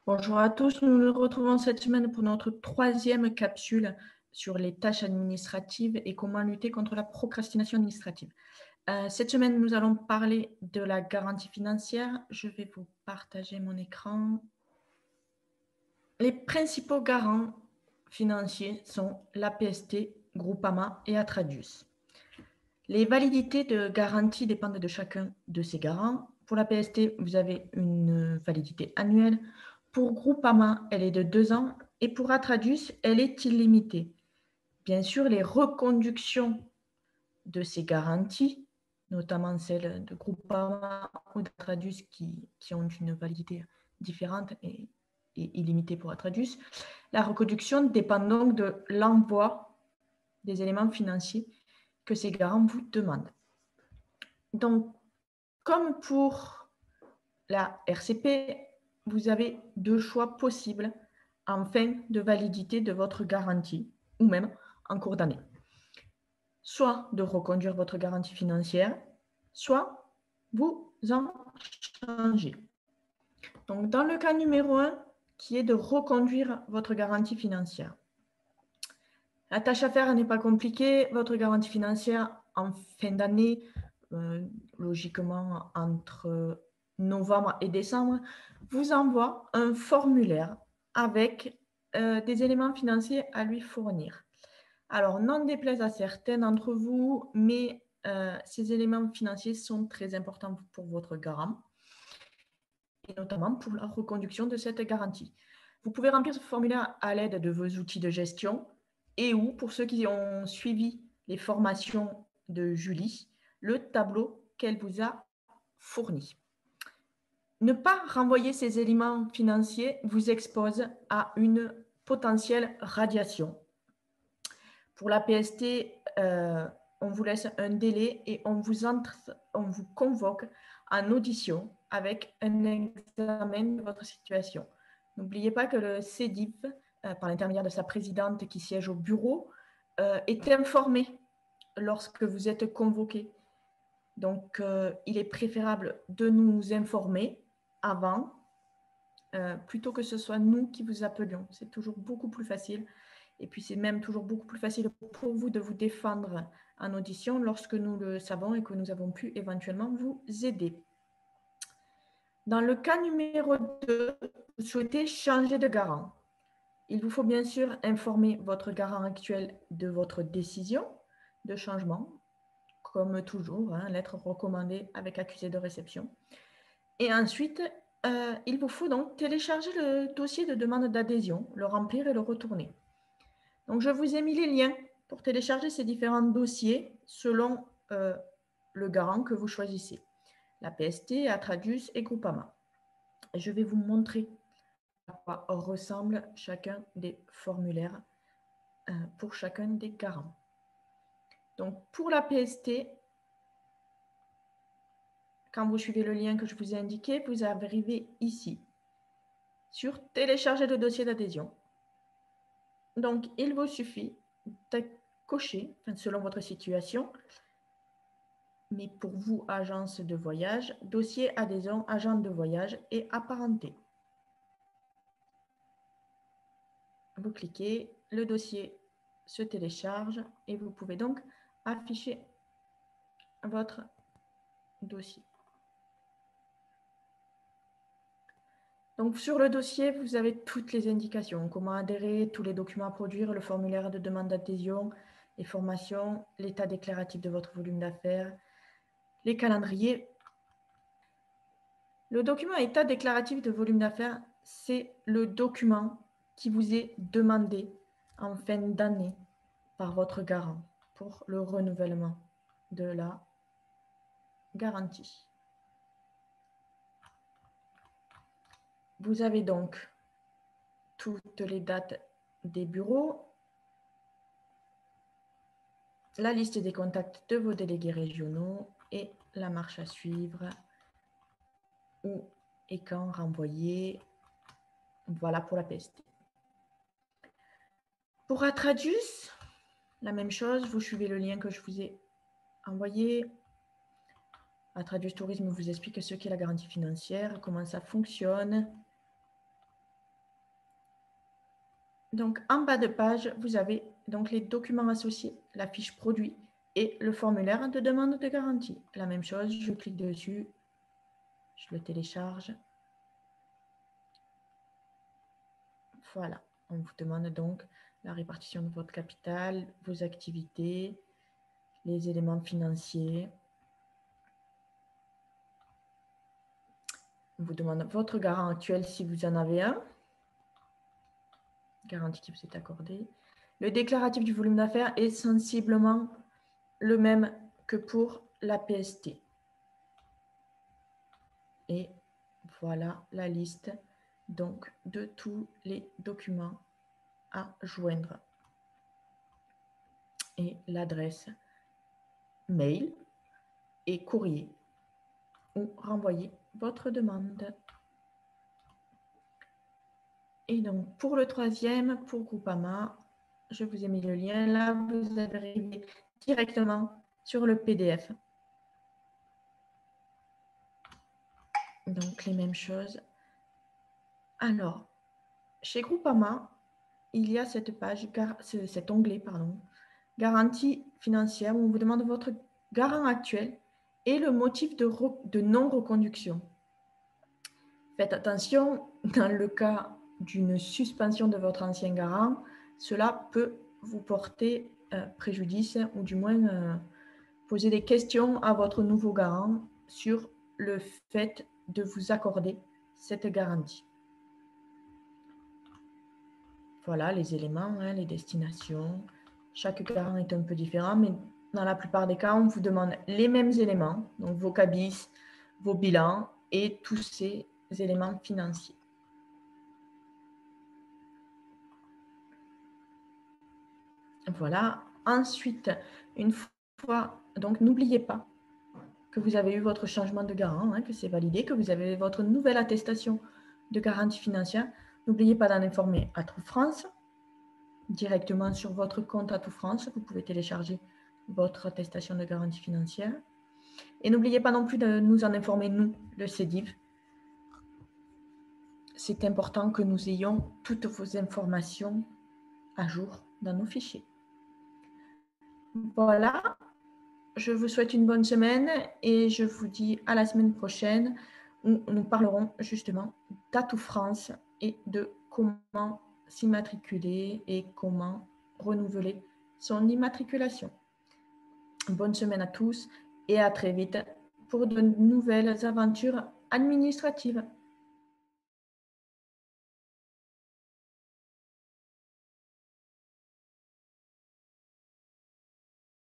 Bonjour à tous, nous nous retrouvons cette semaine pour notre troisième capsule sur les tâches administratives et comment lutter contre la procrastination administrative. Cette semaine, nous allons parler de la garantie financière. Je vais vous partager mon écran. Les principaux garants financiers sont l'APST, Groupama et Atradius. Les validités de garantie dépendent de chacun de ces garants. Pour la PST, vous avez une validité annuelle. Pour Groupama, elle est de 2 ans. Et pour Atradius, elle est illimitée. Bien sûr, les reconductions de ces garanties, notamment celles de Groupama ou d'Atradius qui ont une validité différente et illimitée pour Atradius, la reconduction dépend donc de l'envoi des éléments financiers que ces garants vous demandent. Donc, comme pour la RCP, vous avez 2 choix possibles en fin de validité de votre garantie ou même en cours d'année. Soit de reconduire votre garantie financière, soit vous en changer. Donc, dans le cas numéro 1, qui est de reconduire votre garantie financière. La tâche à faire n'est pas compliquée. Votre garantie financière en fin d'année, logiquement entre novembre et décembre, vous envoie un formulaire avec des éléments financiers à lui fournir. Alors, n'en déplaise à certains d'entre vous, mais ces éléments financiers sont très importants pour votre garant et notamment pour la reconduction de cette garantie. Vous pouvez remplir ce formulaire à l'aide de vos outils de gestion et ou, pour ceux qui ont suivi les formations de Julie, le tableau qu'elle vous a fourni. Ne pas renvoyer ces éléments financiers vous expose à une potentielle radiation. Pour la PST, on vous laisse un délai et on vous convoque en audition avec un examen de votre situation. N'oubliez pas que le CEDIF, par l'intermédiaire de sa présidente qui siège au bureau, est informé lorsque vous êtes convoqué. Donc, il est préférable de nous informer avant, plutôt que ce soit nous qui vous appelions. C'est toujours beaucoup plus facile. Et puis, c'est même toujours beaucoup plus facile pour vous de vous défendre en audition lorsque nous le savons et que nous avons pu éventuellement vous aider. Dans le cas numéro 2, vous souhaitez changer de garant. Il vous faut bien sûr informer votre garant actuel de votre décision de changement, comme toujours, lettre recommandée avec accusé de réception. Et ensuite, il vous faut donc télécharger le dossier de demande d'adhésion, le remplir et le retourner. Donc, je vous ai mis les liens pour télécharger ces différents dossiers selon le garant que vous choisissez. La PST, Atradius et Groupama. Et je vais vous montrer à quoi ressemble chacun des formulaires pour chacun des garants. Donc, pour la PST, quand vous suivez le lien que je vous ai indiqué, vous arrivez ici, sur « Télécharger le dossier d'adhésion ». Donc, il vous suffit de cocher, selon votre situation, mais pour vous, agence de voyage, dossier adhésion, agent de voyage et apparenté. Vous cliquez, le dossier se télécharge et vous pouvez donc afficher votre dossier. Donc, sur le dossier, vous avez toutes les indications, comment adhérer, tous les documents à produire, le formulaire de demande d'adhésion, les formations, l'état déclaratif de votre volume d'affaires, les calendriers. Le document état déclaratif de volume d'affaires, c'est le document qui vous est demandé en fin d'année par votre garant pour le renouvellement de la garantie. Vous avez donc toutes les dates des bureaux, la liste des contacts de vos délégués régionaux et la marche à suivre, où et quand renvoyer. Voilà pour la PST. Pour Atradius, la même chose, vous suivez le lien que je vous ai envoyé. Atradius Tourisme vous explique ce qu'est la garantie financière, comment ça fonctionne. Donc, en bas de page, vous avez donc les documents associés, la fiche produit et le formulaire de demande de garantie. La même chose, je clique dessus, je le télécharge. Voilà, on vous demande donc la répartition de votre capital, vos activités, les éléments financiers. On vous demande votre garant actuel si vous en avez un, garantie qui vous est accordée. Le déclaratif du volume d'affaires est sensiblement le même que pour la PST. Et voilà la liste donc de tous les documents à joindre. Et l'adresse mail et courrier où renvoyer votre demande. Et donc, pour le troisième, pour Groupama, je vous ai mis le lien. Là, vous arrivez directement sur le PDF. Donc, les mêmes choses. Alors, chez Groupama, il y a cette page, cet onglet, pardon, garantie financière, où on vous demande votre garant actuel et le motif de non-reconduction. Faites attention, dans le cas d'une suspension de votre ancien garant, cela peut vous porter préjudice ou du moins poser des questions à votre nouveau garant sur le fait de vous accorder cette garantie. Voilà les éléments, les destinations. Chaque garant est un peu différent, mais dans la plupart des cas, on vous demande les mêmes éléments, donc vos cabis, vos bilans et tous ces éléments financiers. Voilà. Ensuite, une fois, donc n'oubliez pas que vous avez eu votre changement de garant, que c'est validé, que vous avez votre nouvelle attestation de garantie financière. N'oubliez pas d'en informer Atout France, directement sur votre compte Atout France. Vous pouvez télécharger votre attestation de garantie financière. Et n'oubliez pas non plus de nous en informer, nous, le CEDIV. C'est important que nous ayons toutes vos informations à jour dans nos fichiers. Voilà, je vous souhaite une bonne semaine et je vous dis à la semaine prochaine où nous parlerons justement d'Atout France et de comment s'immatriculer et comment renouveler son immatriculation. Bonne semaine à tous et à très vite pour de nouvelles aventures administratives.